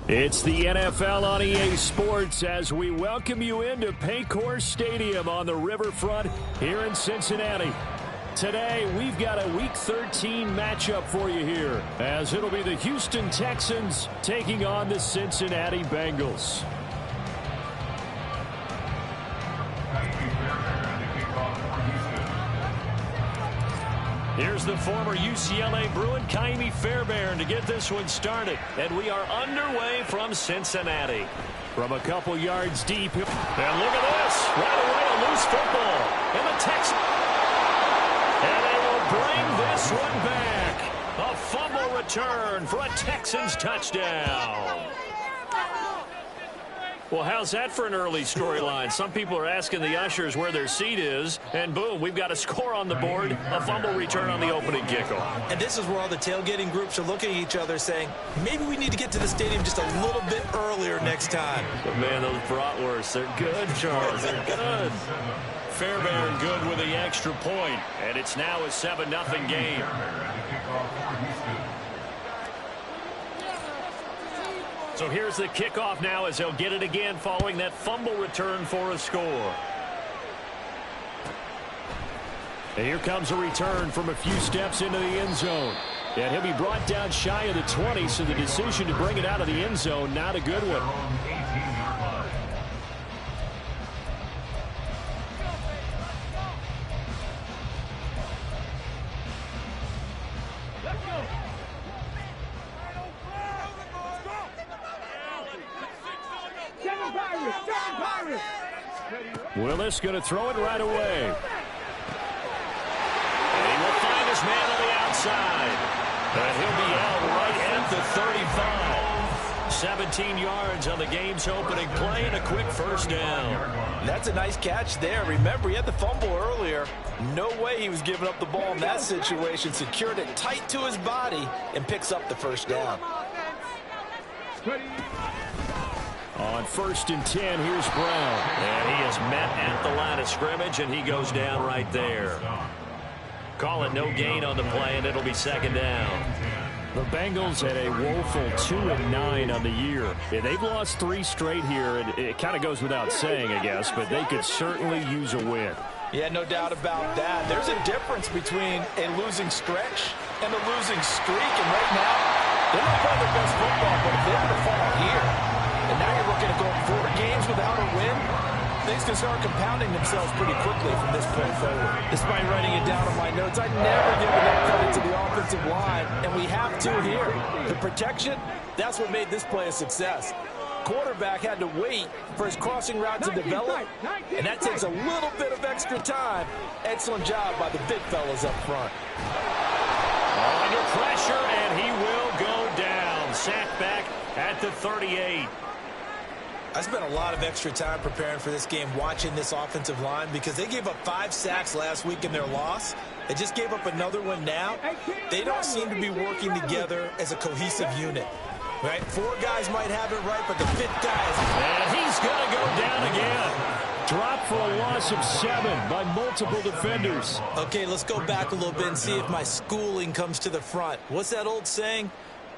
It's the NFL on EA Sports as we welcome you into Paycor Stadium on the riverfront here in Cincinnati. Today, we've got a Week 13 matchup for you here, as it'll be the Houston Texans taking on the Cincinnati Bengals. Here's the former UCLA Bruin, Kaimi Fairbairn, to get this one started. And we are underway from Cincinnati. From a couple yards deep. And look at this. Right away, a loose football. And the Texans. And they will bring this one back. A fumble return for a Texans touchdown. Well, how's that for an early storyline? Some people are asking the ushers where their seat is, and boom, we've got a score on the board, a fumble return on the opening kickoff. And this is where all the tailgating groups are looking at each other saying, maybe we need to get to the stadium just a little bit earlier next time. But man, those bratwursts, they're good, Charles, they're good. Fairbairn good with the extra point, and it's now a 7-0 game. So here's the kickoff now as they'll get it again following that fumble return for a score. And here comes a return from a few steps into the end zone. And he'll be brought down shy of the 20, so the decision to bring it out of the end zone, not a good one. Willis going to throw it right away. And he will find his man on the outside. And he'll be out right at the 35. 17 yards on the game's opening play and a quick first down. That's a nice catch there. Remember, he had the fumble earlier. No way he was giving up the ball in that situation. Secured it tight to his body and picks up the first down. On 1st and 10, here's Brown. And he is met at the line of scrimmage, and he goes down right there. Call it no gain on the play, and it'll be second down. The Bengals had a woeful 2-9 on the year. Yeah, they've lost 3 straight here, and it kind of goes without saying, I guess, but they could certainly use a win. Yeah, no doubt about that. There's a difference between a losing stretch and a losing streak, and right now, they're not playing their best football, but if they were to fall here, and now you're looking at going 4 games without a win, things can start compounding themselves pretty quickly from this point forward. Despite writing it down on my notes, I'd never give enough credit to the offensive line, and we have to here. The protection, that's what made this play a success. Quarterback had to wait for his crossing route to develop, and that takes a little bit of extra time. Excellent job by the big fellas up front. Under pressure, and he will go down. Sacked back at the 38. I spent a lot of extra time preparing for this game watching this offensive line because they gave up 5 sacks last week in their loss. They just gave up another one now. They don't seem to be working together as a cohesive unit. Right? 4 guys might have it right, but the 5th guy is... And he's going to go down again. Dropped for a loss of 7 by multiple defenders. Okay, let's go back a little bit and see if my schooling comes to the front. What's that old saying?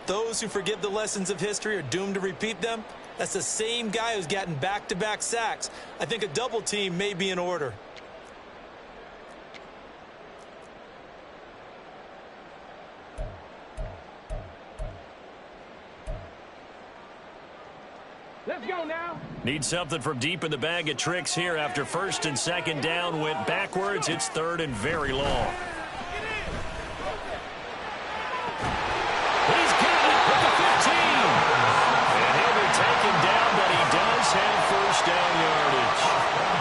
Those who forget the lessons of history are doomed to repeat them. That's the same guy who's gotten back-to-back sacks. I think a double team may be in order. Let's go now. Need something from deep in the bag of tricks here after 1st and 2nd down went backwards. It's 3rd and very long. He's got it at the 15. And he'll be taken down, but he does have first down yardage.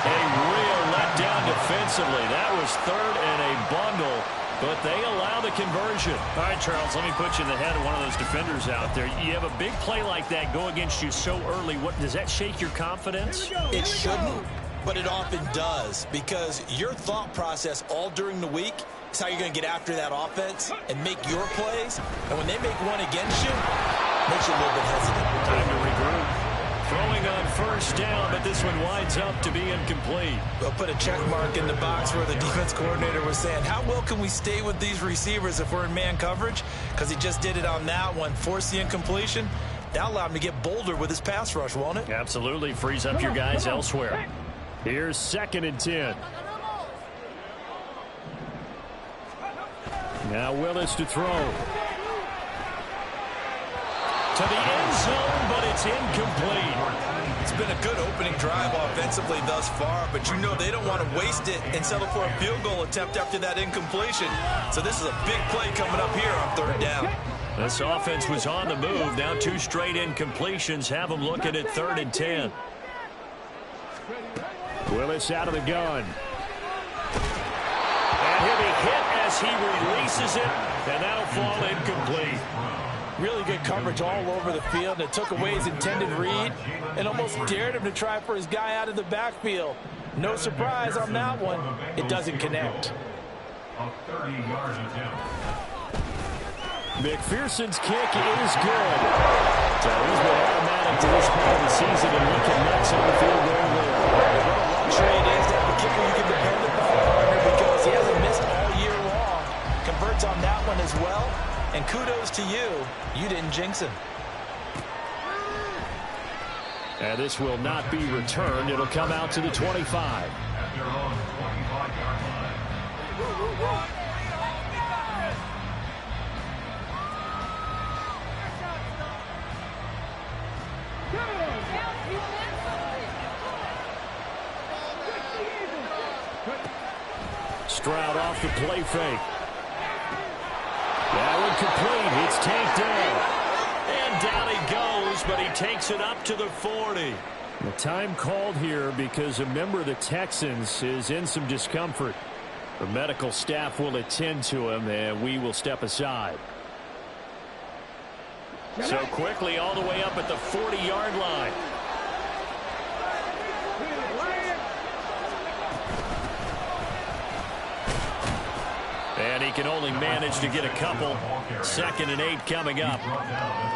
A real letdown defensively. That was 3rd and a bundle, but they allow the conversion. All right, Charles, let me put you in the head of one of those defenders out there. You have a big play like that go against you so early. What does that shake your confidence? It shouldn't, but it often does, because your thought process all during the week is how you're going to get after that offense and make your plays. And when they make one against you, it makes you a little bit hesitant. Time to regroup. Throwing on first down, but this one winds up to be incomplete. We'll put a check mark in the box where the defense coordinator was saying, how well can we stay with these receivers if we're in man coverage? Because he just did it on that one, forced the incompletion. That'll allow him to get bolder with his pass rush, won't it? Absolutely. Frees up your guys elsewhere. Here's 2nd and 10. Now Willis to throw. To the end zone, but it's incomplete. It's been a good opening drive offensively thus far, but you know they don't want to waste it and settle for a field goal attempt after that incompletion. So this is a big play coming up here on 3rd down. This offense was on the move. Now 2 straight incompletions have them looking at 3rd and 10. Willis out of the gun. And he'll be hit as he releases it, and that'll fall incomplete. Really good coverage all over the field, and it took away his intended read and almost dared him to try for his guy out of the backfield. No surprise on that one. It doesn't connect. McPherson's kick is good. So he's been automatic to this part of the season and looking next on the field goal there. What a luxury it is to have a kicker you can depend upon, partner, because he hasn't missed all year long. Converts on that one as well. And kudos to you. You didn't jinx him. And this will not be returned. It'll come out to the 25. Stroud off the play fake. That one complete. It's tanked down. And down he goes, but he takes it up to the 40. The time called here because a member of the Texans is in some discomfort. The medical staff will attend to him, and we will step aside. So quickly all the way up at the 40-yard line. And he can only manage to get a couple. 2nd and 8 coming up.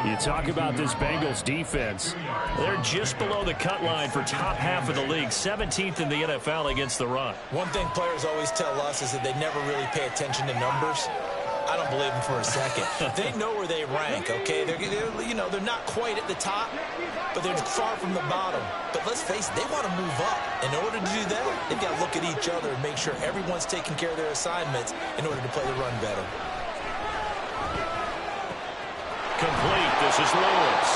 You talk about this Bengals defense. They're just below the cut line for top half of the league. 17th in the NFL against the run. One thing players always tell us is that they never really pay attention to numbers. I don't believe them for a second. They know where they rank, okay? They're not quite at the top, but they're far from the bottom. But let's face it, they want to move up. In order to do that, they've got to look at each other and make sure everyone's taking care of their assignments in order to play the run better. Complete. This is Lewis.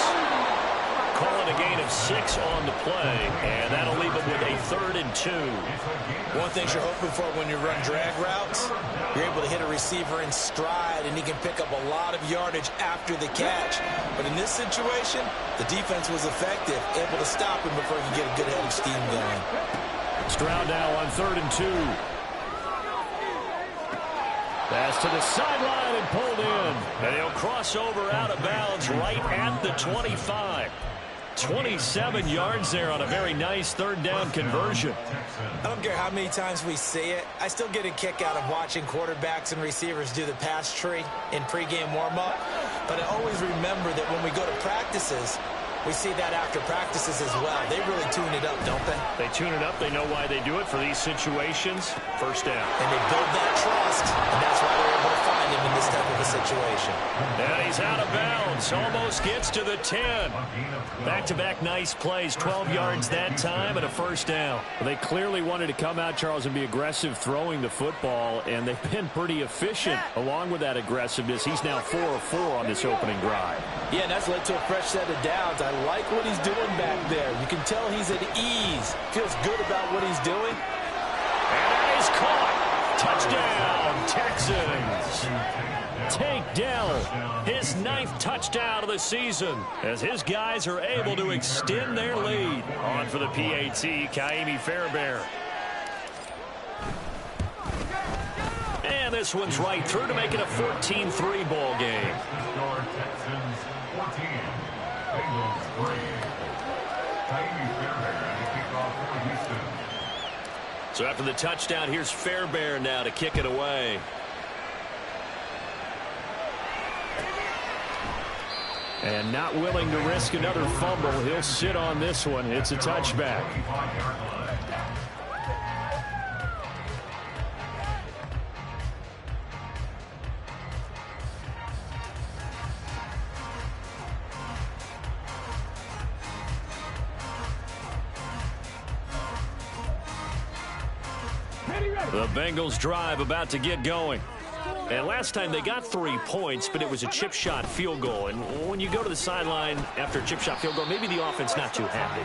Calling a gain of 6 on the play, and that'll leave him with a 3rd and 2. One thing you're hoping for when you run drag routes, you're able to hit a receiver in stride, and he can pick up a lot of yardage after the catch. But in this situation, the defense was effective, able to stop him before he could get a good head of steam going. Stroud now on 3rd and 2. Pass to the sideline and pulled in. And he'll cross over out of bounds right at the 25. 27 yards there on a very nice 3rd down conversion. I don't care how many times we see it. I still get a kick out of watching quarterbacks and receivers do the pass tree in pregame warm-up. But I always remember that when we go to practices, we see that after practices as well. They really tune it up, don't they? They tune it up. They know why they do it for these situations. 1st down. And they build that trust, and that's why they're able to find him in this type of a situation. And he's out of bounds. Almost gets to the 10. Back-to-back nice plays. 12 yards that time and a 1st down. They clearly wanted to come out, Charles, and be aggressive throwing the football, and they've been pretty efficient along with that aggressiveness. He's now 4 of 4 on this opening drive. Yeah, and that's led to a fresh set of downs. I like what he's doing back there. You can tell he's at ease. Feels good about what he's doing. And that is caught. Touchdown, Texans. Tank Dell, his 9th touchdown of the season, as his guys are able to extend their lead. On for the PAT, Kaimi Fairbairn. And this one's right through to make it a 14-3 ball game. So after the touchdown, here's Fairbairn now to kick it away. And not willing to risk another fumble. He'll sit on this one. It's a touchback. The Bengals drive about to get going. And last time they got 3 points, but it was a chip shot field goal. And when you go to the sideline after a chip shot field goal, maybe the offense not too happy.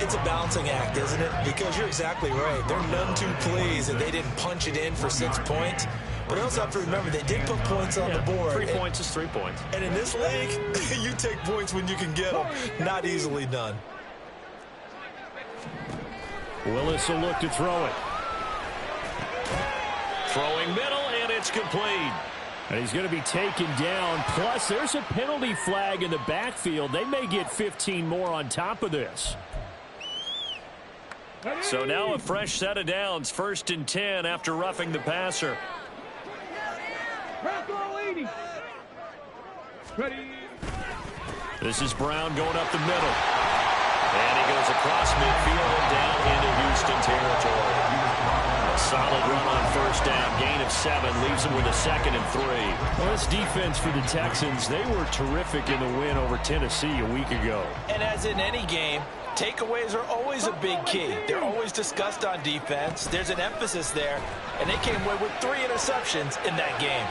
It's a balancing act, isn't it? Because you're exactly right. They're none too pleased that they didn't punch it in for 6 points. But I also have to remember they did put points on the board. 3 points is 3 points. And in this league, you take points when you can get them. Not easily done. Willis will look to throw it. Throwing middle, and it's complete. And he's going to be taken down. Plus, there's a penalty flag in the backfield. They may get 15 more on top of this. So now a fresh set of downs. 1st and 10 after roughing the passer. This is Brown going up the middle. And he goes across midfield and down into Houston territory. A solid run on 1st down. Gain of 7 leaves him with a 2nd and 3. Well, this defense for the Texans, they were terrific in the win over Tennessee a week ago. And as in any game, takeaways are always a big key. They're always discussed on defense. There's an emphasis there. And they came away with 3 interceptions in that game.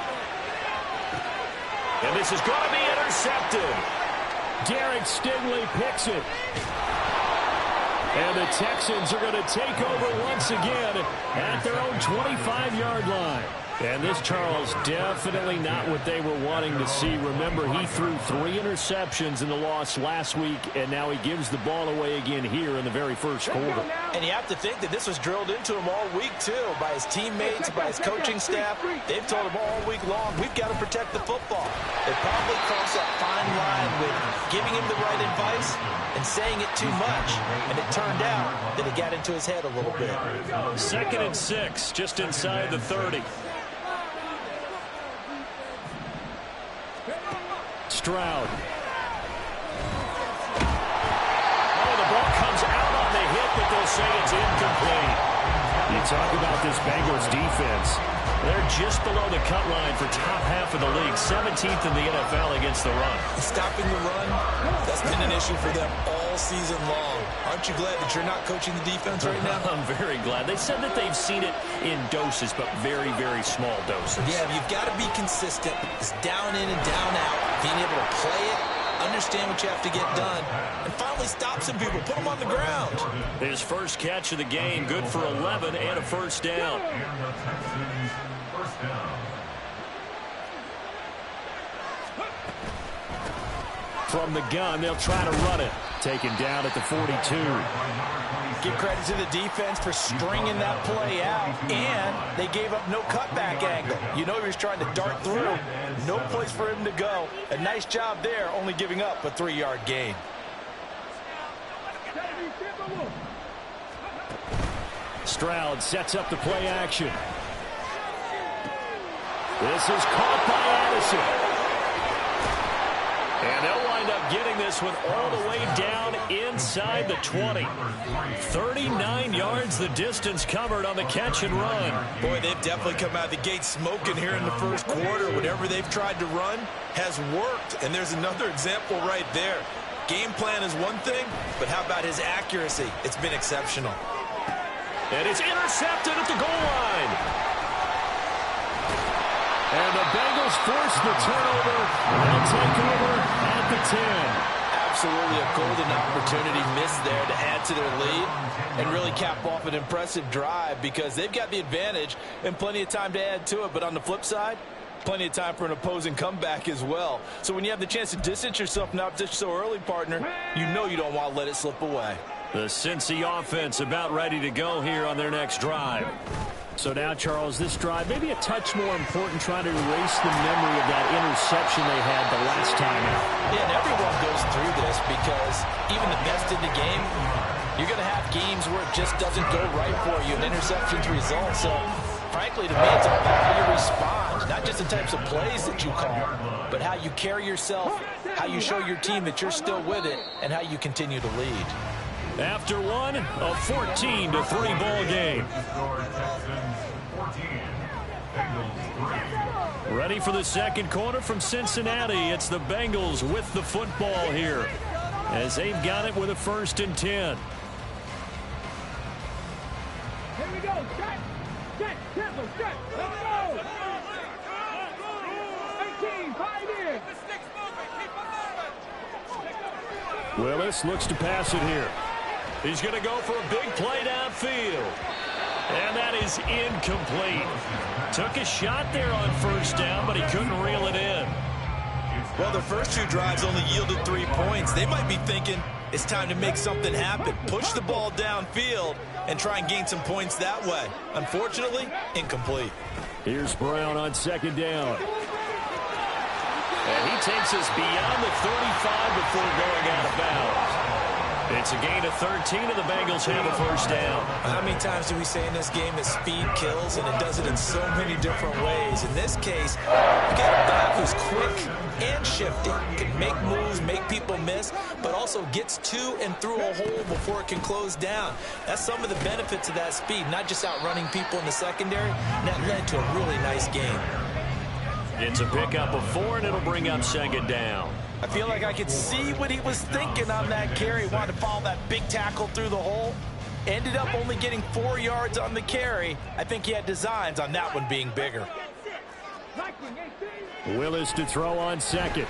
And this is going to be intercepted. Derek Stingley picks it. And the Texans are going to take over once again at their own 25-yard line. And this, Charles, definitely not what they were wanting to see. Remember, he threw 3 interceptions in the loss last week, and now he gives the ball away again here in the very first quarter. And you have to think that this was drilled into him all week, too, by his teammates, by his coaching staff. They've told him all week long, we've got to protect the football. They probably crossed that fine line with giving him the right advice and saying it too much. And it turned out that it got into his head a little bit. 2nd and 6, just inside the 30. Stroud. Oh, the ball comes out on the hit, but they'll say it's incomplete. You talk about this Bengals defense. They're just below the cut line for top half of the league, 17th in the NFL against the run. Stopping the run, that's been an issue for them all season long. Aren't you glad that you're not coaching the defense right now? I'm very glad. They said that they've seen it in doses, but very, very small doses. Yeah, you've got to be consistent. It's down in and down out. Being able to play it, understand what you have to get done, and finally stop some people, put them on the ground. His first catch of the game, good for 11 and a 1st down. From the gun, they'll try to run it. Taken down at the 42. Give credit to the defense for stringing that play out, and they gave up no cutback angle. You know he was trying to dart through. No place for him to go. A nice job there, only giving up a 3-yard gain. Stroud sets up the play action. This is caught by Addison. And they'll wind up getting this one all the way down inside the 20. 39 yards the distance covered on the catch and run. Boy, they've definitely come out of the gate smoking here in the first quarter. Whatever they've tried to run has worked. And there's another example right there. Game plan is one thing, but how about his accuracy? It's been exceptional. And it's intercepted at the goal line. And the Bengals force the turnover. They'll take over at the 10. Absolutely a golden opportunity missed there to add to their lead and really cap off an impressive drive because they've got the advantage and plenty of time to add to it. But on the flip side, plenty of time for an opposing comeback as well. So when you have the chance to distance yourself from opposition so early, partner, you know you don't want to let it slip away. The Cincy offense about ready to go here on their next drive. So now, Charles, this drive maybe a touch more important, trying to erase the memory of that interception they had the last time out. Yeah, and everyone goes through this because even the best in the game, you're going to have games where it just doesn't go right for you and interceptions result. So, frankly, to me, it's all about how you respond, not just the types of plays that you call, but how you carry yourself, how you show your team that you're still with it, and how you continue to lead. After one, a 14-3 ball game. Ready for the second quarter from Cincinnati. It's the Bengals with the football here as they've got it with a 1st and 10. Here we go. Start. Stretch, tempo, stretch. Let's go. 18, pioneer. Willis looks to pass it here. He's going to go for a big play downfield. And that is incomplete. Took a shot there on first down, but he couldn't reel it in. Well, their first 2 drives only yielded 3 points. They might be thinking it's time to make something happen. Push the ball downfield and try and gain some points that way. Unfortunately, incomplete. Here's Brown on second down. And he takes us beyond the 35 before going out of bounds. It's a gain of 13, and the Bengals have a first down. How many times do we say in this game that speed kills, and it does it in so many different ways? In this case, you got a back who's quick and shifty, can make moves, make people miss, but also gets to and through a hole before it can close down. That's some of the benefits of that speed, not just outrunning people in the secondary. And that led to a really nice game. It's a pickup of 4, and it'll bring up second down. I feel like I could see what he was thinking on that carry. Wanted to follow that big tackle through the hole. Ended up only getting 4 yards on the carry. I think he had designs on that one being bigger. Willis to throw on second.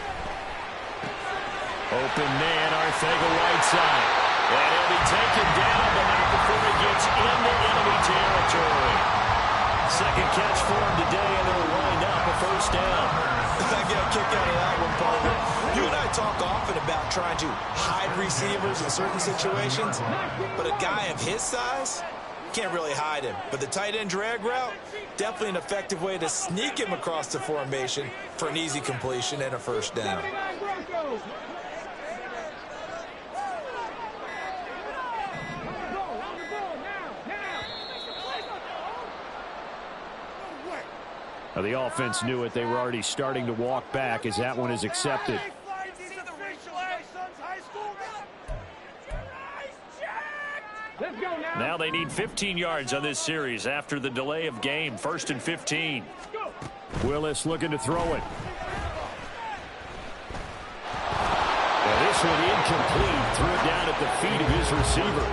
Open man, Arcega right side. And he'll be taken down, but not before he gets into enemy territory. Second catch for him today, and they'll wind up a first down. I get a kick out of that one, partner. You and I talk often about trying to hide receivers in certain situations, but a guy of his size, can't really hide him. But the tight end drag route, definitely an effective way to sneak him across the formation for an easy completion and a first down. The offense knew it. They were already starting to walk back as that one is accepted. Now they need 15 yards on this series after the delay of game. 1st and 15. Willis looking to throw it. And this one incomplete. Threw it down at the feet of his receiver.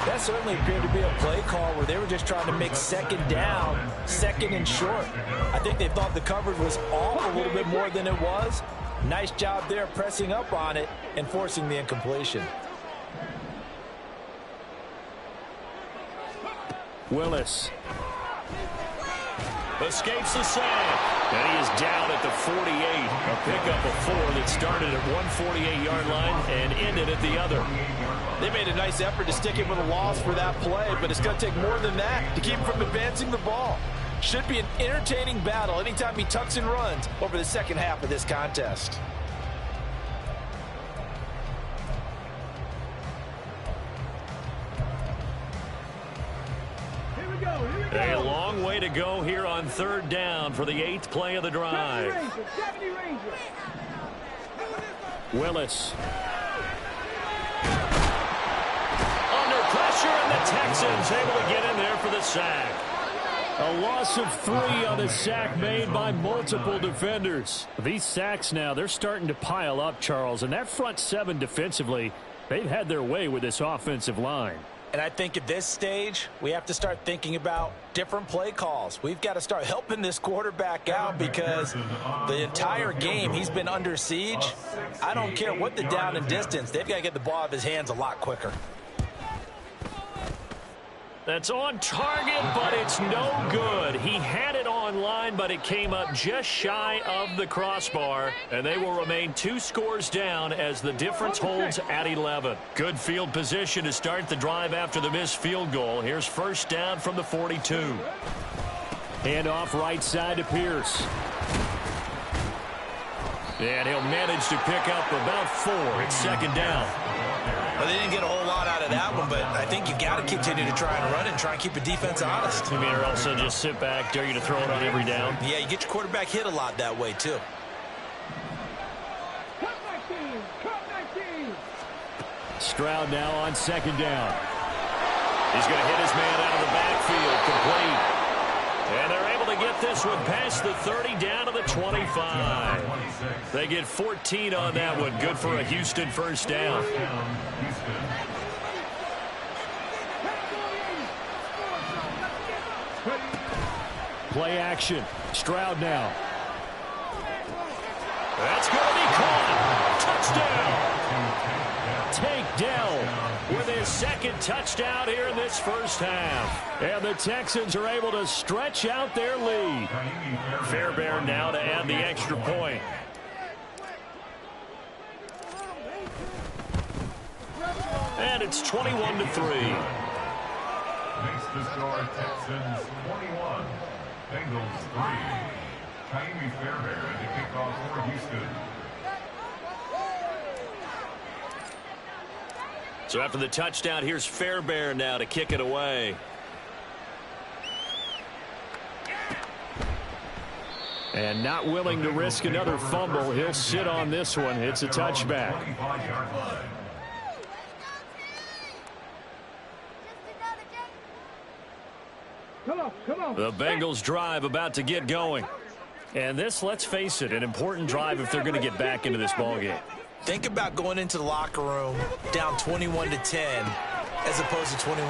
That certainly appeared to be a play call where they were just trying to make second down, second and short. I think they thought the coverage was off a little bit more than it was. Nice job there pressing up on it and forcing the incompletion. Willis escapes the sack. And he is down at the 48. A pickup of 4 that started at 148-yard line and ended at the other. They made a nice effort to stick him with a loss for that play, but it's going to take more than that to keep him from advancing the ball. Should be an entertaining battle anytime he tucks and runs over the second half of this contest. A long way to go here on 3rd down for the 8th play of the drive. Willis. Under pressure, and the Texans able to get in there for the sack. A loss of 3 on a sack made by multiple defenders. These sacks now, they're starting to pile up, Charles. And that front 7 defensively, they've had their way with this offensive line. And I think at this stage, we have to start thinking about different play calls. We've got to start helping this quarterback out because the entire game he's been under siege. I don't care what the down and distance. They've got to get the ball out of his hands a lot quicker. That's on target, but it's no good. He had it on line, but it came up just shy of the crossbar, and they will remain 2 scores down as the difference holds at 11. Good field position to start the drive after the missed field goal. Here's first down from the 42. Hand off right side to Pierce. And he'll manage to pick up about 4. It's second down. Well, they didn't get a whole lot out of that one, but I think you got to continue to try and run and try and keep the defense honest. You mean, or also just sit back, dare you to throw it on every down? Yeah, you get your quarterback hit a lot that way, too. Stroud now on second down. He's going to hit his man out of the backfield, complete. And they're able to get this one past the 30 down to the 25. They get 14 on that one. Good for a Houston first down. Play action. Stroud now. That's going to be caught. Touchdown. Takedown with his second touchdown here in this first half. And the Texans are able to stretch out their lead. Fairbairn now to add the extra point. And it's 21-3. Makes the score Texans 21, Bengals 3. Kaimi Fairbairn to kick off for Houston. So after the touchdown, here's Fairbairn now to kick it away. And not willing to risk another fumble. He'll sit on this one. It's a touchback. Come on. The Bengals drive about to get going. And this, let's face it, an important drive if they're going to get back into this ballgame. Think about going into the locker room down 21-10 as opposed to 21-3. Oh,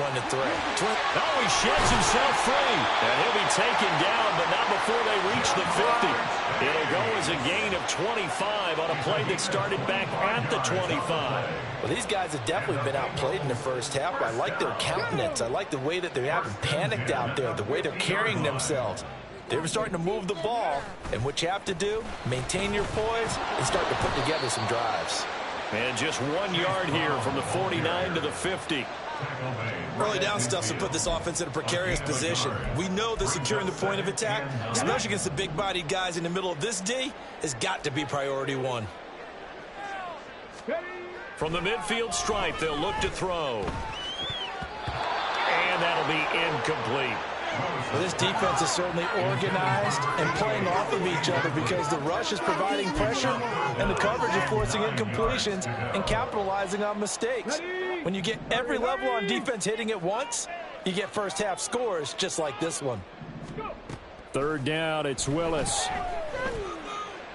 he sheds himself free. And he'll be taken down, but not before they reach the 50. It'll go as a gain of 25 on a play that started back at the 25. Well, these guys have definitely been outplayed in the first half. I like their countenance. I like the way that they haven't panicked out there, the way they're carrying themselves. They were starting to move the ball, and what you have to do, maintain your poise and start to put together some drives. And just 1 yard here from the 49 to the 50. Early down stuff to put this offense in a precarious position. We know that securing the point of attack, especially against the big-bodied guys in the middle of this D, has got to be priority one. From the midfield stripe, they'll look to throw. And that'll be incomplete. Well, this defense is certainly organized and playing off of each other because the rush is providing pressure and the coverage is forcing incompletions and capitalizing on mistakes. When you get every level on defense hitting at once, you get first half scores just like this one. Third down, it's Willis.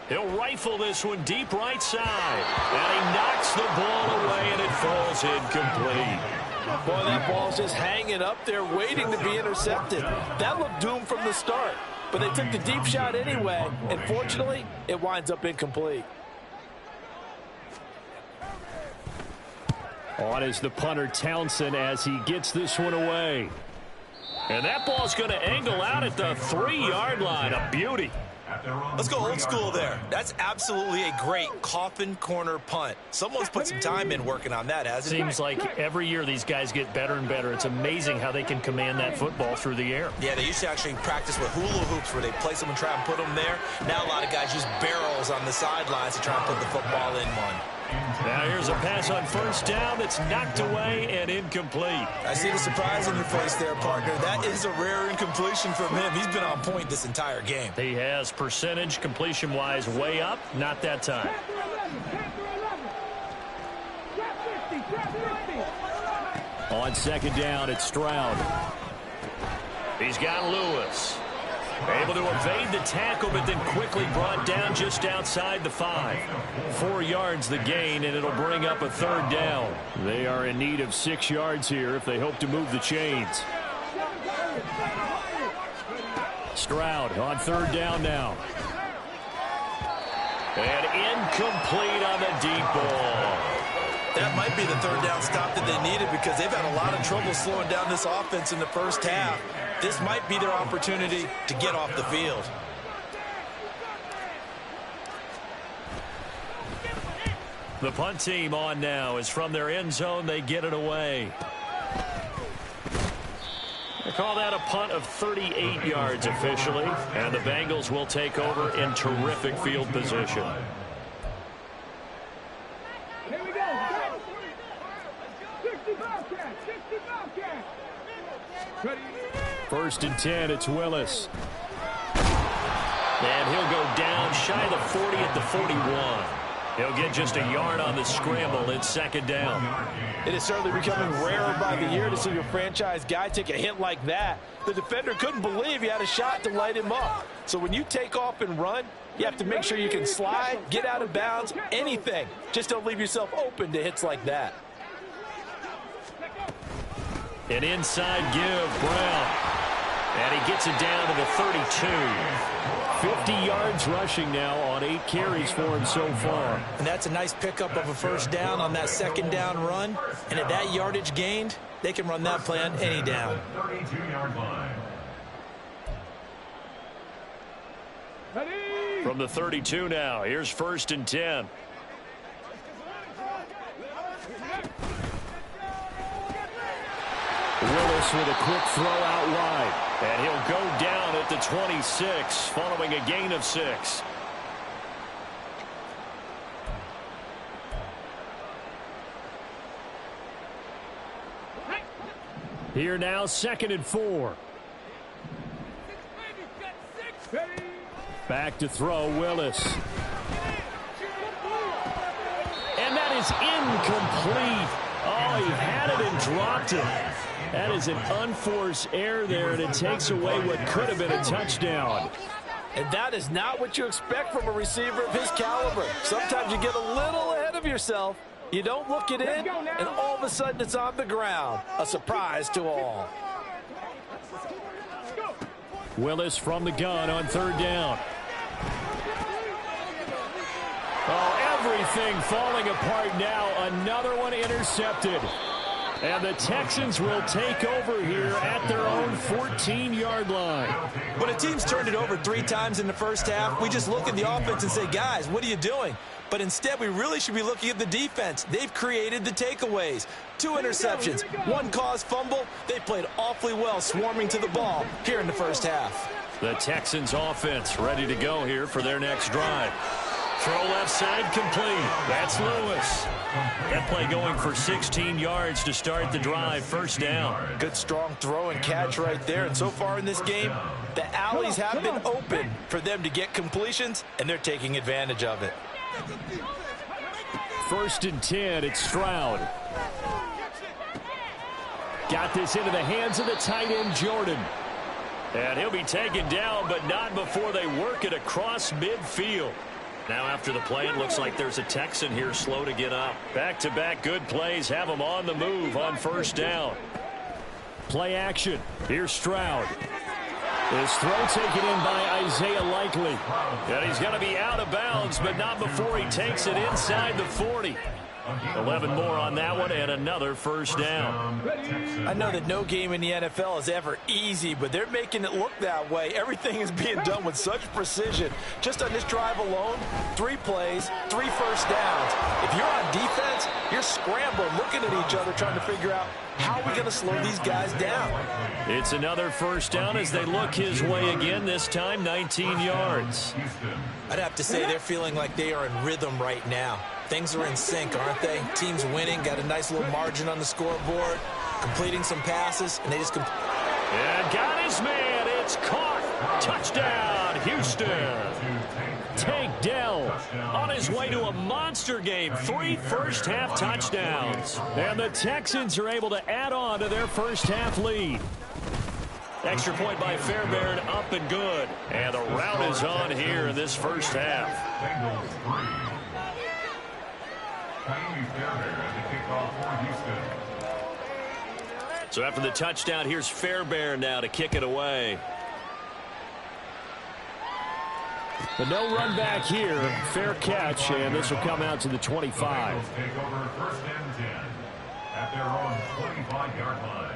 He'll rifle this one deep right side. And he knocks the ball away, and it falls incomplete. Boy, that ball's just hanging up there waiting to be intercepted. That looked doomed from the start, but they took the deep shot anyway, and fortunately, it winds up incomplete. On is the punter Townsend as he gets this one away. And that ball's going to angle out at the 3-yard line. A beauty. Let's go old school there. That's absolutely a great coffin corner punt. Someone's put some time in working on that, hasn't it? Seems like every year these guys get better and better. It's amazing how they can command that football through the air. Yeah, they used to actually practice with hula hoops where they place them and try and put them there. Now a lot of guys use barrels on the sidelines to try and put the football in one. Now here's a pass on first down that's knocked away and incomplete. I see the surprise in your face there, partner. That is a rare incompletion from him. He's been on point this entire game. He has percentage completion-wise way up. Not that time. On second down, it's Stroud. He's got Lewis. Able to evade the tackle, but then quickly brought down just outside the 5. 4 yards the gain, and it'll bring up a third down. They are in need of 6 yards here if they hope to move the chains. Stroud on third down now. And incomplete on the deep ball. That might be the third down stop that they needed because they've had a lot of trouble slowing down this offense in the first half. This might be their opportunity to get off the field. The punt team on now is from their end zone. They get it away. They call that a punt of 38 yards officially. And the Bengals will take over in terrific field position. Here we go. 65 catch. 65 catch. Ready. First and 10, it's Willis. And he'll go down shy of the 40 at the 41. He'll get just a yard on the scramble. It's second down. It is certainly becoming rarer by the year to see your franchise guy take a hit like that. The defender couldn't believe he had a shot to light him up. So when you take off and run, you have to make sure you can slide, get out of bounds, anything. Just don't leave yourself open to hits like that. An inside give, Brown. And he gets it down to the 32. 50 yards rushing now on 8 carries for him so far. And that's a nice pickup of a first down on that second down run. And at that yardage gained, they can run that play on any down. 32-yard line. From the 32 now, here's 1st and 10. Willis with a quick throw out wide. And he'll go down at the 26 following a gain of 6. Here now, 2nd and 4. Back to throw, Willis. And that is incomplete. Oh, he had it and dropped it. That is an unforced error there, and it takes away what could have been a touchdown. And that is not what you expect from a receiver of his caliber. Sometimes you get a little ahead of yourself. You don't look it in, and all of a sudden it's on the ground. A surprise to all. Willis from the gun on 3rd down. Oh, everything falling apart now. Another one intercepted. And the Texans will take over here at their own 14-yard line. When a team's turned it over 3 times in the first half, we just look at the offense and say, guys, what are you doing? But instead, we really should be looking at the defense. They've created the takeaways. 2 interceptions, 1 caused fumble. They played awfully well swarming to the ball here in the first half. The Texans offense ready to go here for their next drive. Throw left side complete. That's Lewis. That play going for 16 yards to start the drive. 1st down. Good strong throw and catch right there. And so far in this game, the alleys have been open for them to get completions, and they're taking advantage of it. 1st and 10. It's Stroud. Got this into the hands of the tight end, Jordan. And he'll be taken down, but not before they work it across midfield. Now after the play, it looks like there's a Texan here slow to get up. Back-to-back good plays have him on the move on 1st down. Play action. Here's Stroud. His throw taken in by Isaiah Likely. And he's going to be out of bounds, but not before he takes it inside the 40. 11 more on that one, and another 1st down. I know that no game in the NFL is ever easy, but they're making it look that way. Everything is being done with such precision. Just on this drive alone, 3 plays, 3 first downs. If you're on defense, you're scrambling, looking at each other, trying to figure out how are we going to slow these guys down. It's another 1st down as they look his way again, this time 19 yards. I'd have to say they're feeling like they are in rhythm right now. Things are in sync, aren't they? Team's winning, got a nice little margin on the scoreboard, completing some passes, and they just and got his man. It's caught. Touchdown, Houston. Tank Dell on his way to a monster game. 3 first-half touchdowns. And the Texans are able to add on to their first-half lead. Extra point by Fairbairn, up and good. And the rout is on here in this first half. So after the touchdown, here's Fairbairn now to kick it away. But no run back here. Fair catch, and this will come out to the 25. Take over 1st and 10 at their own 25-yard line.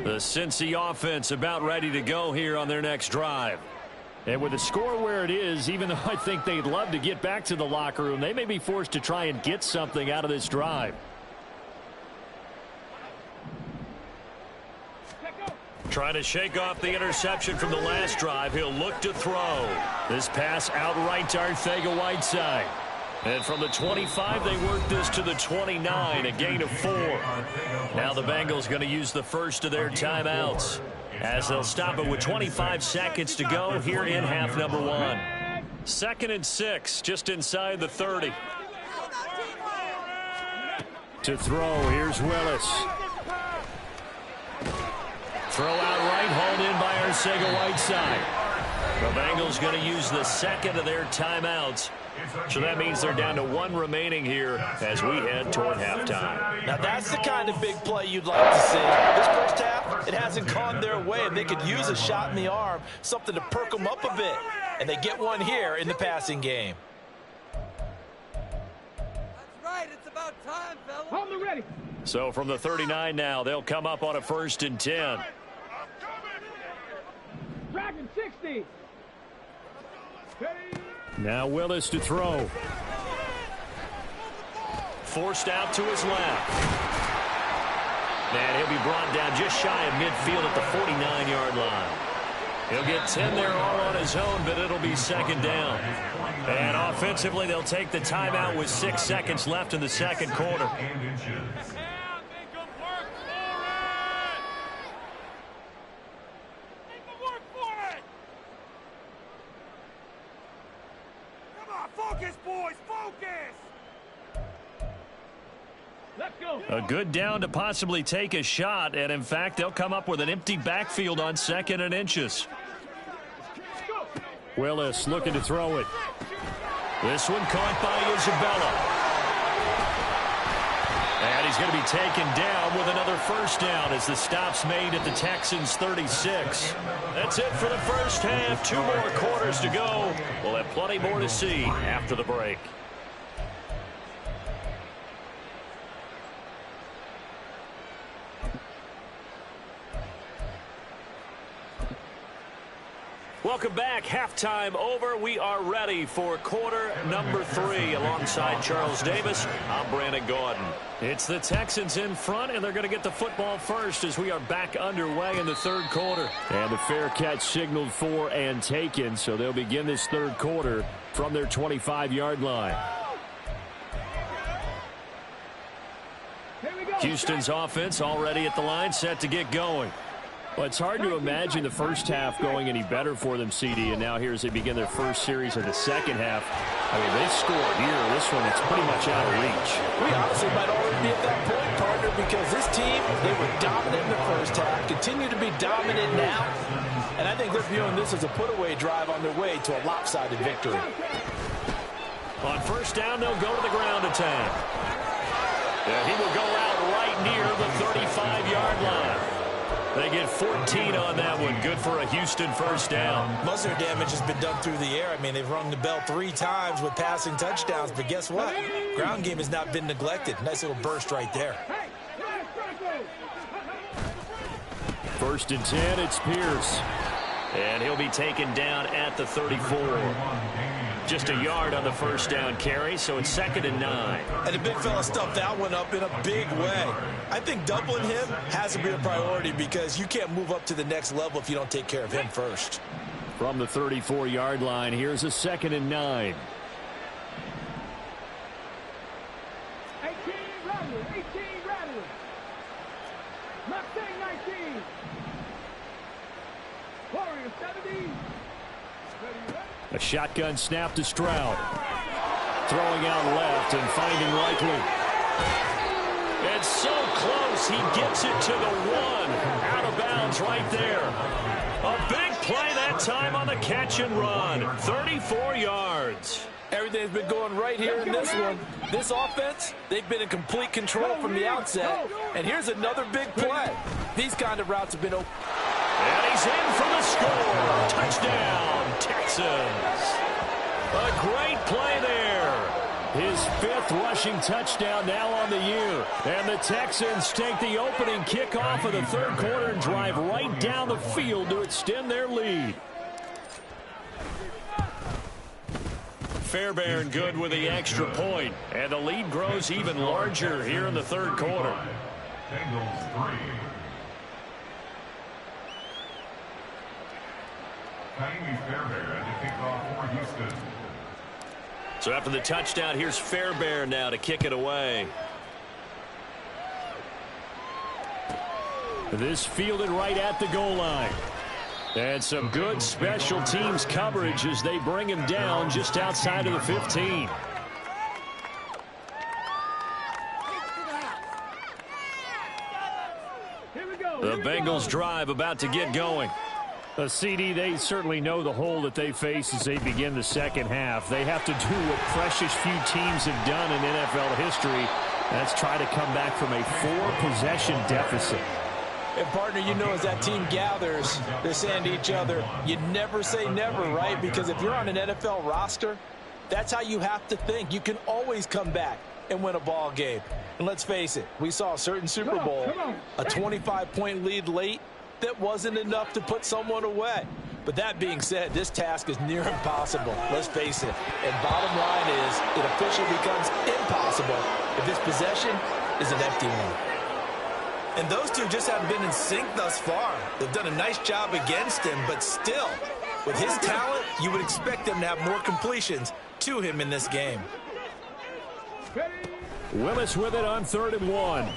The Cincy offense about ready to go here on their next drive. And with the score where it is, even though I think they'd love to get back to the locker room, they may be forced to try and get something out of this drive. Trying to shake off the interception from the last drive. He'll look to throw. This pass outright to Arcega-Whiteside. And from the 25, they work this to the 29, a gain of 4. Now the Bengals going to use the first of their timeouts, as they'll stop it with 25 seconds to go here in half number 1. 2nd and 6, just inside the 30. To throw, here's Willis. Throw out right, hauled in by Arcega-Whiteside. The Bengals going to use the second of their timeouts So that means they're down to 1 remaining here as we head toward halftime. Now that's the kind of big play you'd like to see. This first half, it hasn't gone their way. They could use a shot in the arm, something to perk them up a bit. And they get one here in the passing game. That's right. It's about time, fellas. Hold the ready. So from the 39 now, they'll come up on a 1st and 10. Dragon 60. Now Willis to throw. Forced out to his left. And he'll be brought down just shy of midfield at the 49-yard line. He'll get 10 there all on his own, but it'll be 2nd down. And offensively, they'll take the timeout with 6 seconds left in the 2nd quarter. Focus, boys, focus! Let's go. A good down to possibly take a shot, and in fact, they'll come up with an empty backfield on 2nd and inches. Willis looking to throw it. This one caught by Isabella. And he's going to be taken down with another 1st down as the stop's made at the Texans' 36. That's it for the first half. 2 more quarters to go. We'll have plenty more to see after the break. Welcome back. Halftime over. We are ready for quarter number 3. Alongside Charles Davis, I'm Brandon Gordon. It's the Texans in front, and they're going to get the football first as we are back underway in the 3rd quarter. And the fair catch signaled for and taken, so they'll begin this 3rd quarter from their 25-yard line. Houston's offense already at the line, set to get going. Well, it's hard to imagine the first half going any better for them, CD, and now here as they begin their first series of the 2nd half. I mean, they scored here. This one, it's pretty much out of reach. We honestly might already be at that point, partner, because this team, they were dominant in the first half, continue to be dominant now, and I think they're viewing this as a put-away drive on their way to a lopsided victory. On 1st down, they'll go to the ground attack. Yeah, he will go out right near the 35-yard line. They get 14 on that one. Good for a Houston 1st down. Most of their damage has been done through the air. I mean, they've rung the bell 3 times with passing touchdowns, but guess what? Ground game has not been neglected. Nice little burst right there. 1st and 10, it's Pierce. And he'll be taken down at the 34. Just a yard on the 1st down carry, so it's 2nd and 9. And the big fella stuffed that one up in a big way. I think doubling him has to be a priority because you can't move up to the next level if you don't take care of him first. From the 34-yard line, here's a 2nd and 9. 18 Rattler. Mustang 19. Warrior 70. A shotgun snap to Stroud. Throwing out left and finding Likely. It's so close. He gets it to the 1. Out of bounds right there. A big play that time on the catch and run. 34 yards. Everything's been going right here in this one. This offense, they've been in complete control from the outset. And here's another big play. These kind of routes have been open. And he's in for the score. Touchdown, Texans. A great play there. His 5th rushing touchdown now on the year. And the Texans take the opening kickoff of the 3rd quarter and drive right down the field to extend their lead. Fairbairn good with the extra point. And the lead grows even larger here in the 3rd quarter. Bengals 3. Fairbairn to kick off for Houston. So after the touchdown, here's Fairbairn now to kick it away. This fielded right at the goal line. And some good special teams coverage as they bring him down just outside of the 15. The Bengals drive about to get going. CD, they certainly know the hole that they face as they begin the second half. They have to do what precious few teams have done in NFL history. That's try to come back from a 4-possession deficit. And, partner, you know, as that team gathers, they're saying to each other, you never say never, right? Because if you're on an NFL roster, that's how you have to think. You can always come back and win a ball game. And let's face it, we saw a certain Super Bowl, a 25-point lead late, that wasn't enough to put someone away. But that being said, this task is near impossible. Let's face it. And bottom line is, it officially becomes impossible if this possession is an empty one. And those two just haven't been in sync thus far. They've done a nice job against him, but still, with his talent, you would expect them to have more completions to him in this game. Willis with it on 3rd and 1.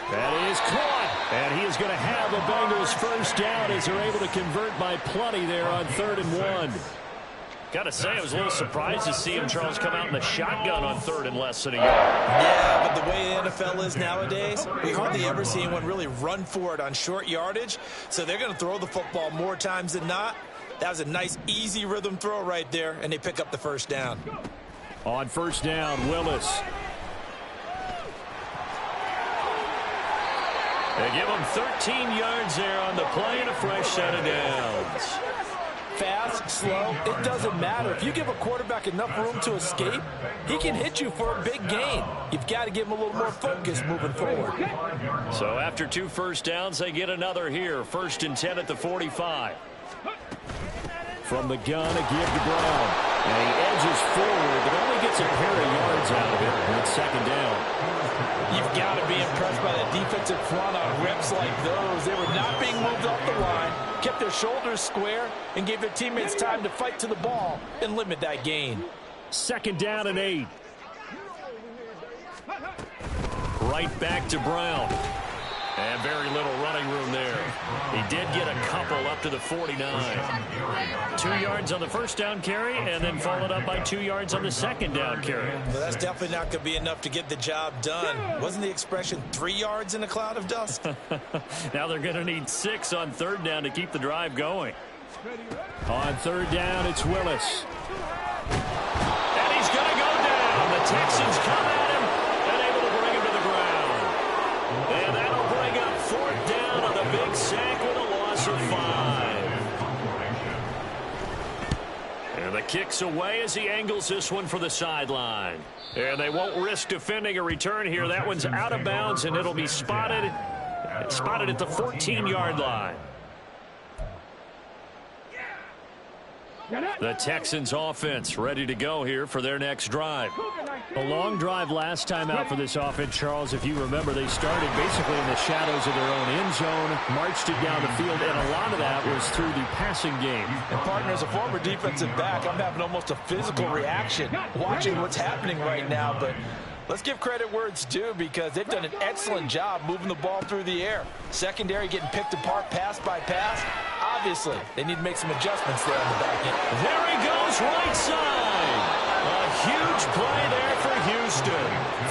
That is caught. And he is going to have a Bengals first down as they're able to convert by plenty there on 3rd and 1. Got to say, I was a little surprised to see him, Charles, come out in the shotgun on 3rd and less than a yard. Yeah, but the way the NFL is nowadays, we hardly ever see anyone really run for it on short yardage. So they're going to throw the football more times than not. That was a nice, easy rhythm throw right there, and they pick up the first down. On 1st down, Willis. They give him 13 yards there on the play and a fresh set of downs. Fast, slow, it doesn't matter. If you give a quarterback enough room to escape, he can hit you for a big gain. You've got to give him a little more focus moving forward. So after 2 first downs, they get another here. 1st and 10 at the 45. From the gun, a give to Brown. And he edges forward, but only gets a pair of yards out of it. And it's 2nd down. You've got to be impressed by that defensive front on reps like those. They were not being moved off the line, kept their shoulders square, and gave their teammates time to fight to the ball and limit that gain. 2nd down and 8. Right back to Brown. And very little running room there. He did get a couple up to the 49. 2 yards on the first down carry, and then followed up by 2 yards on the 2nd down carry. Well, that's definitely not going to be enough to get the job done. Wasn't the expression 3 yards in a cloud of dust? Now they're going to need 6 on 3rd down to keep the drive going. On 3rd down, it's Willis. And he's going to go down. The Texans come at him and able to bring him to the ground. And that'll bring up 4th down on the big sack with a loss of 5. And the kick's away as he angles this one for the sideline. And they won't risk defending a return here. That one's out of bounds, and it'll be spotted at the 14-yard line. The Texans offense ready to go here for their next drive. A long drive last time out for this offense, Charles. If you remember, they started basically in the shadows of their own end zone, marched it down the field, and a lot of that was through the passing game. And, partner, as a former defensive back, I'm having almost a physical reaction watching what's happening right now. But let's give credit where it's due, because they've done an excellent job moving the ball through the air. Secondary getting picked apart pass by pass. Obviously, they need to make some adjustments there on the back end. There he goes, right side. A huge play there for Houston.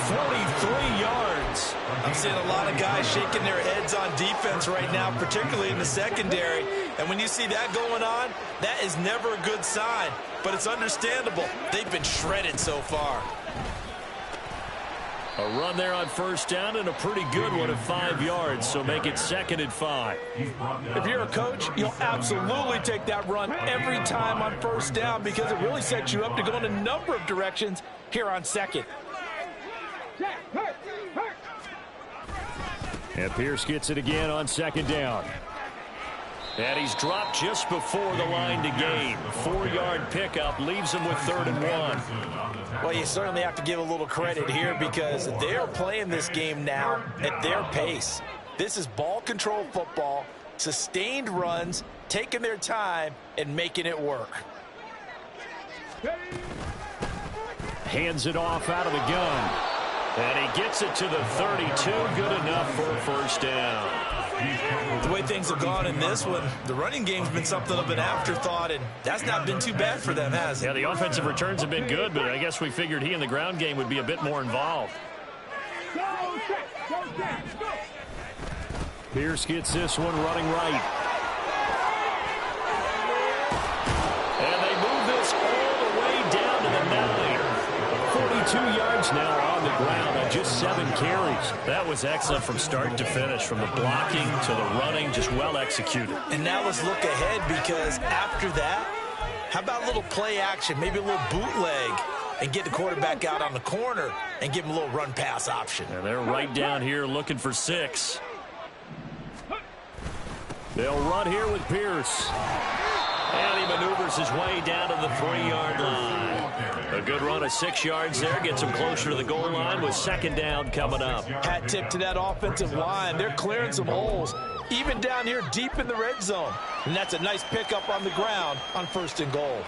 43 yards. I'm seeing a lot of guys shaking their heads on defense right now, particularly in the secondary. And when you see that going on, that is never a good sign. But it's understandable. They've been shredded so far. A run there on 1st down, and a pretty good one of 5 yards, so make it 2nd and 5. If you're a coach, you'll absolutely take that run every time on 1st down, because it really sets you up to go in a number of directions here on 2nd. And Pierce gets it again on 2nd down. And he's dropped just before the line to gain. 4-yard pickup leaves him with 3rd and 1. Well, you certainly have to give a little credit here, because they're playing this game now at their pace. This is ball control football, sustained runs, taking their time, and making it work. Hands it off out of the gun. And he gets it to the 32. Good enough for a 1st down. The way things have gone in this one, the running game's been something of an afterthought, and that's not been too bad for them, has it? Yeah, the offensive returns have been good, but I guess we figured he in the ground game would be a bit more involved. Pierce gets this one running right. this all the way down to the 9. 42 yards now on the ground on just 7 carries. That was excellent from start to finish, from the blocking to the running, just well executed. And now let's look ahead, because after that, how about a little play action, maybe a little bootleg, and get the quarterback out on the corner and give him a little run-pass option. And they're right down here looking for 6. They'll run here with Pierce. And he maneuvers his way down to the 3-yard line. A good run of 6 yards there gets him closer to the goal line with 2nd down coming up. Hat tip to that offensive line. They're clearing some holes, even down here deep in the red zone. And that's a nice pickup on the ground on 1st and goal.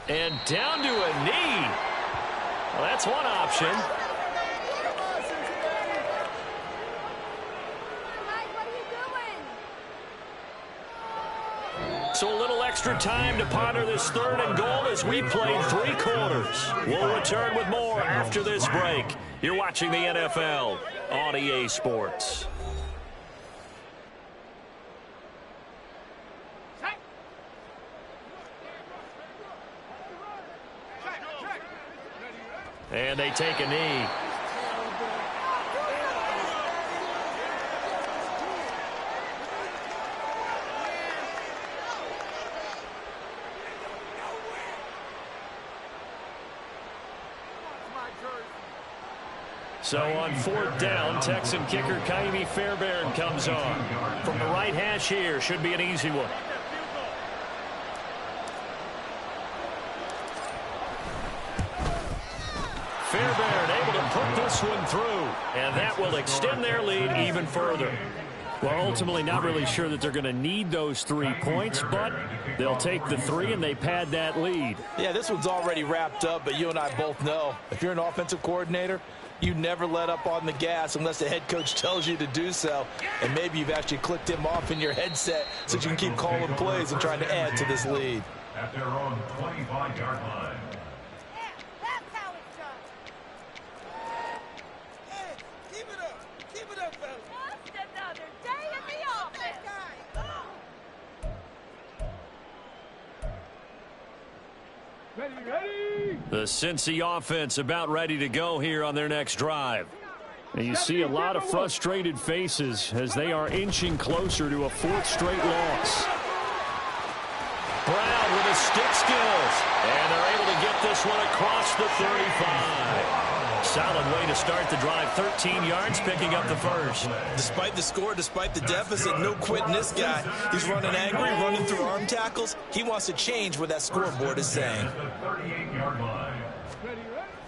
And down to a knee. Well, that's one option. So a little extra time to ponder this 3rd and goal as we played 3 quarters. We'll return with more after this break. You're watching the NFL on EA Sports. And they take a knee. So on 4th down, Texan kicker Kaimi Fairbairn comes on. From the right hash here, should be an easy one. Fairbairn able to put this one through, and that will extend their lead even further. Well, ultimately not really sure that they're going to need those 3 points, but they'll take the 3 and they pad that lead. Yeah, this one's already wrapped up, but you and I both know if you're an offensive coordinator, you never let up on the gas unless the head coach tells you to do so. And maybe you've actually clicked him off in your headset so you can keep calling plays and trying to add to this lead. At their own 25-yard line. The Cincy offense about ready to go here on their next drive. And you see a lot of frustrated faces as they are inching closer to a 4th straight loss. Brown with his stick skills. And they're able to get this one across the 35. Solid way to start the drive. 13 yards, picking up the 1st. Despite the score, despite the deficit, no quitting this guy. He's running angry, running through arm tackles. He wants to change what that scoreboard is saying.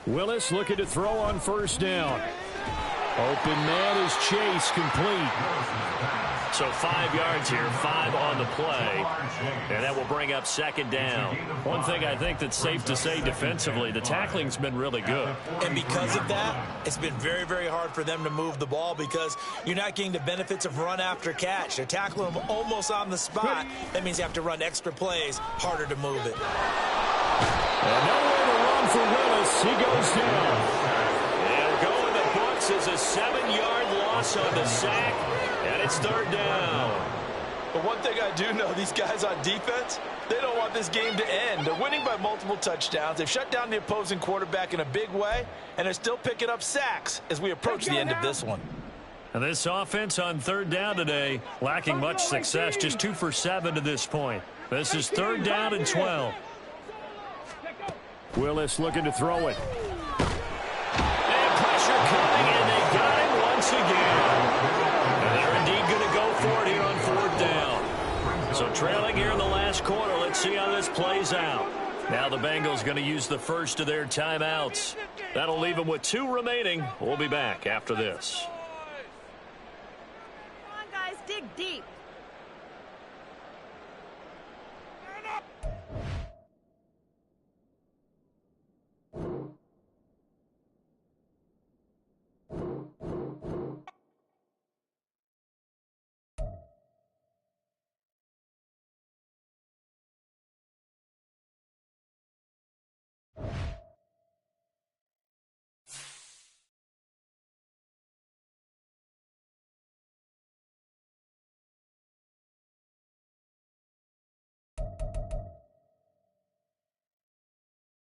Willis looking to throw on 1st down. Open man is Chase, complete. So 5 yards here, 5 on the play. And that will bring up 2nd down. One thing I think that's safe to say defensively, the tackling's been really good. And because of that, it's been very, very hard for them to move the ball because you're not getting the benefits of run after catch. They're tackling them almost on the spot. That means you have to run extra plays, harder to move it. And nowhere to run for Willis. He goes down. And going the books is a 7-yard loss on the sack. And it's 3rd down. But one thing I do know, these guys on defense, they don't want this game to end. They're winning by multiple touchdowns. They've shut down the opposing quarterback in a big way, and they're still picking up sacks as we approach the end of this one. And this offense on 3rd down today, lacking much success, just 2 for 7 to this point. This is 3rd down and 12. Willis looking to throw it. And pressure coming, and they got him once again. And they're indeed going to go for it here on 4th down. So trailing here in the last quarter, let's see how this plays out. Now the Bengals going to use the first of their timeouts. That'll leave them with 2 remaining. We'll be back after this. Come on, guys, dig deep.